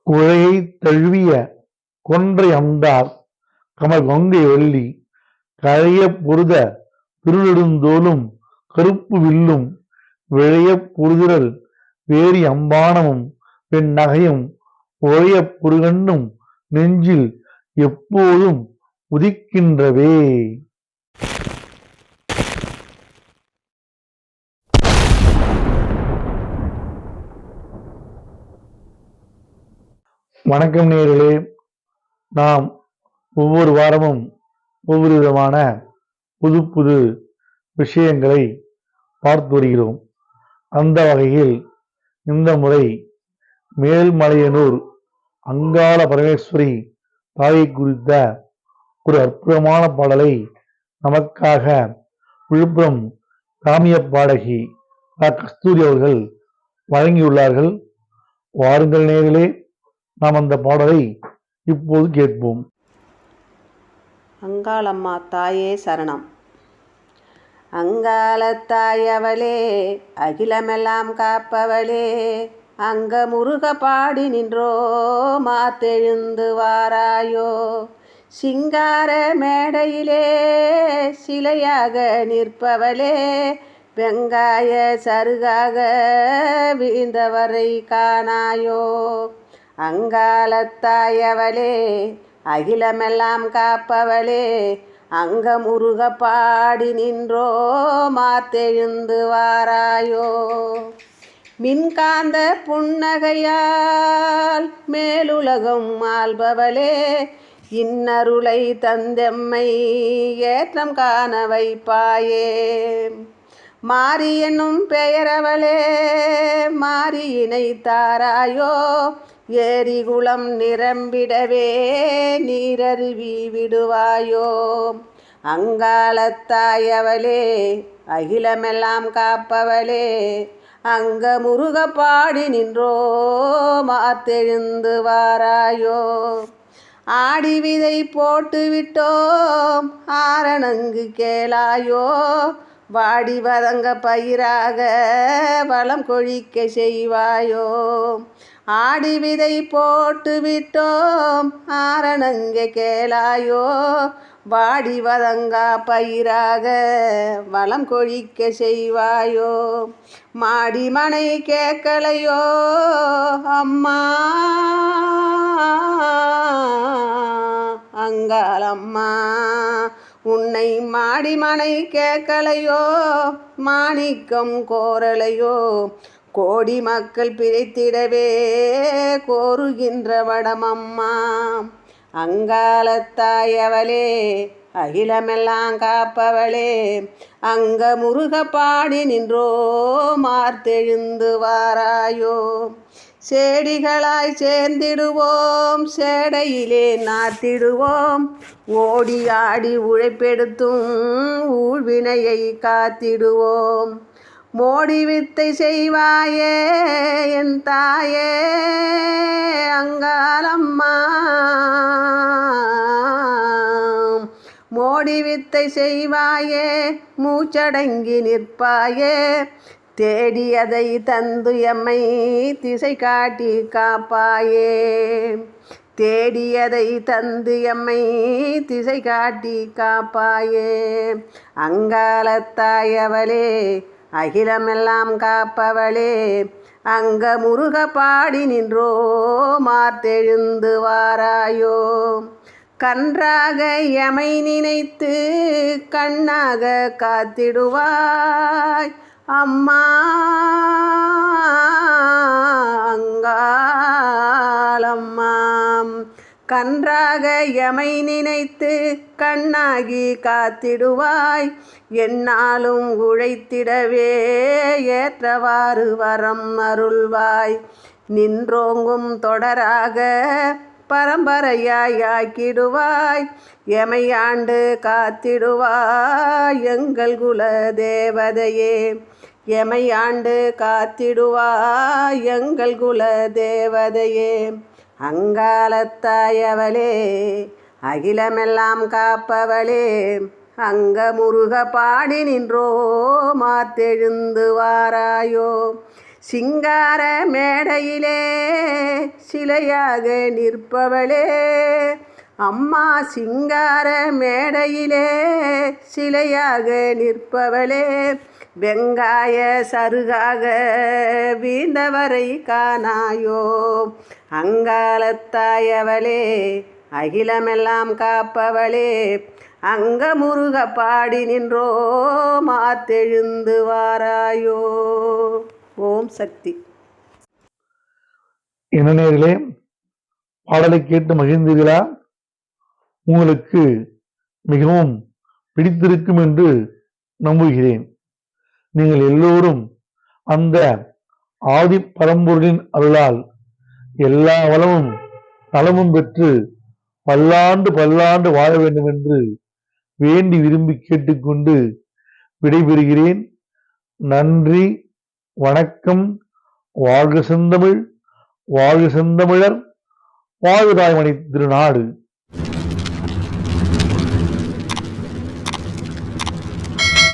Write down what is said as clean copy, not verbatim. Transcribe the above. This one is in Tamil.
குழையைத் தழுவிய கொன்றை அம்தார் கமழ் கொங்கை வள்ளி கழையப் பொருத திருநெடுந்தோளும் கருப்பு வில்லும் விழையப் பொருதிறல் வேரி அம்பானமும் வெண்ணகையும் உழையப் பொருகண்ணும் நெஞ்சில் எப்போதும் உதிக்கின்றவே. வணக்கம் நேயர்களே, நாம் ஒவ்வொரு வாரமும் ஒவ்வொரு விதமான புது புது விஷயங்களை பார்த்து வருகிறோம். அந்த வகையில் இந்த முறை மேல்மலையனூர் அங்காள பரமேஸ்வரி தாயை குறித்த ஒரு அற்புதமான பாடலை நமக்காக விழுப்புரம் கிராமிய பாடகி கஸ்தூரி அவர்கள் வழங்கியுள்ளார்கள். வாருங்கள் நேயர்களே, நாம் அந்த பாடலை இப்போது கேட்போம். அங்காளம்மா தாயே சரணம். அங்காளத்தாயவளே அகிலமெல்லாம் காப்பவளே, அங்க முருக பாடி நின்றோ மாத்தெழுந்து வாராயோ. சிங்கார மேடையிலே சிலையாக நிற்பவளே, வெங்காய சருகாக வீழ்ந்தவரை காணாயோ. அங்காளத்தாயவளே அகிலமெல்லாம் காப்பவளே, அங்க முருக பாடி நின்றோ மாத்தெழுந்து வாராயோ. மின்காந்த புன்னகையால் மேலுலகம் ஆள்பவளே, இன்னருளை தந்தெம்மை ஏற்றம் காண வைப்பாயே. மாரி என்னும் பெயரவளே மாரியினை தாராயோ, ஏரிகுளம் நிரம்பிடவே நீரருவி விடுவாயோ. அங்காளத்தாயவளே அகிலமெல்லாம் காப்பவளே, அங்க முருக பாடி நின்றோ மாத்தெழுந்து வாராயோ. ஆடி விதை போட்டு விட்டோம் ஆரணங்கு கேளாயோ, வாடி வதங்க பயிராக வளம் கொழிக்க செய்வாயோ. ஆடி விதை போட்டு விட்டோம் ஆரணங்க கேளாயோ, வாடி வதங்கா பயிராக வளம் கொழிக்க செய்வாயோ. மாடி மனை கேட்கலையோ அம்மா அங்காளம்மா, உன்னை மாடிமனை கேட்கலையோ மாணிக்கம் கோரலையோ. கோடி மக்கள் பிழைத்திடவே கோருகின்ற வடமம்மா. அங்காளத்தாயவளே அகிலமெல்லாம் காப்பவளே, அங்க முருக பாடி நின்றோ மார்த்தெழுந்து வாராயோ. செடிகளாய் சேர்ந்திடுவோம் சேடையிலே நாத்திடுவோம், ஓடி ஆடி உழைப்பெடுத்தும் ஊழ்வினையை காத்திடுவோம். மோடி வித்தை செய்வாயே என் தாயே அங்காளம்மா, மோடி வித்தை செய்வாயே மூச்சடங்கி நிற்பாயே. தேடியதை தந்து எம்மை திசை காட்டி காப்பாயே, தேடியதை தந்து எம்மை திசை காட்டி காப்பாயே. அங்காளத்தாயவளே அகிலமெல்லாம் காப்பவளே, அங்க முருக பாடி நின்றோ மார்த்தெழுந்து வாராயோ. கன்றாக எமை நினைத்து கண்ணாக காத்திடுவாய் அம்மா அங்காளம்மா. கன்றாக எமை நினைத்து கண்ணாகி காத்திடுவாய், என்னாலும் உழைத்திடவே ஏற்றவாறு வரம் அருள்வாய். நின்றோங்கும் தொடராக பரம்பரையாய் ஆக்கிடுவாய், எமையாண்டு காத்திடுவாய் எங்கள் குல தேவதையே. எமையாண்டு காத்திடுவாய் எங்கள் குல தேவதையே. அங்காளத்தாயவளே அகிலமெல்லாம் காப்பவளே, அங்க முருக பாடி நின்றோ மாத்தெழுந்து வாராயோ. சிங்கார மேடையிலே சிலையாக நிற்பவளே அம்மா, சிங்கார மேடையிலே சிலையாக நிற்பவளே, வெங்காய சருகாக வீழ்ந்தவரை காணாயோ, அங்காளத்தாயவளே அகிலமெல்லாம் காப்பவளே, அங்க முருக பாடி நின்றோ மாத்தெழுந்து வாராயோ. ஓம் சக்தி. என்ன நேயர்களே, பாடலை கேட்டு மகிழ்ந்தீர்களா? உங்களுக்கு மிகவும் பிடித்திருக்கும் என்று நம்புகிறேன். நீங்கள் எல்லோரும் அந்த ஆதி பரம்பொருளின் அருளால் எல்லா வளமும் நலமும் பெற்று பல்லாண்டு பல்லாண்டு வாழ வேண்டும் என்று வேண்டி விரும்பி கேட்டுக்கொண்டு விடைபெறுகிறேன். நன்றி, வணக்கம். வாழ்க செந்தமிழ், வாழ்க செந்தமிழர், வாழ்க தாய்மணி திருநாடு.